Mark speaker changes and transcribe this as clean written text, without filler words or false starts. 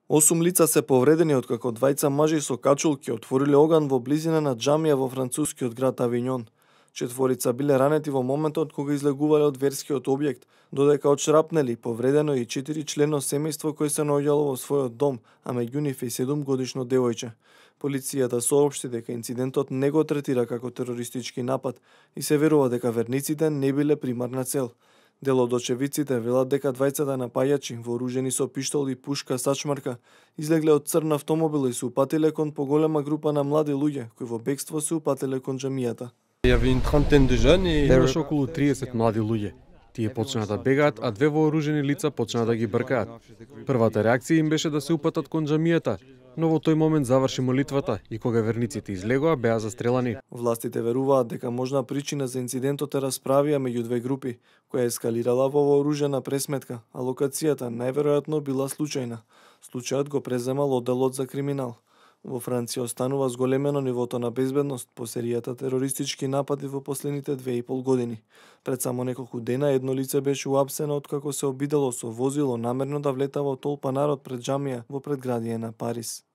Speaker 1: 8 лица се повредени откако двајца мажи со качулки отвориле оган во близина на џамија во францускиот град Авињон. Четворица биле ранети во моментот кога излегувале од верскиот објект, додека од шрапнели повредено и 4 члено семејство кој се наоѓало во својот дом, а меѓу нив и 7-годишно девојче. Полицијата соопшти дека инцидентот не го третира како терористички напад и се верува дека верниците не биле примарна цел. Дел од очевидците велат дека двајцата напаѓачи, вооружени со пиштол и пушка сачмарка, излегле од црн автомобил и се упатиле кон поголема група на млади луѓе кои во бегство се упатиле кон џамијата.
Speaker 2: Имаше околу 30 млади луѓе. Тие почнаа да бегаат, а две вооружени лица почнаа да ги бркаат. Првата реакција им беше да се упатат кон џамијата, но во тој момент заврши молитвата и кога верниците излегоа беа застрелани.
Speaker 1: Властите веруваат дека можна причина за инцидентот е расправија меѓу две групи, која ескалирала во вооружена пресметка, а локацијата најверојатно била случајна. Случајот го преземал одделот за криминал. Во Франција останува зголемено нивото на безбедност по серијата терористички напади во последните 2,5 години. Пред само неколку дена едно лице беше уапсено откако се обидело со возило намерно да влета во толпа народ пред џамија во предградие на Париз.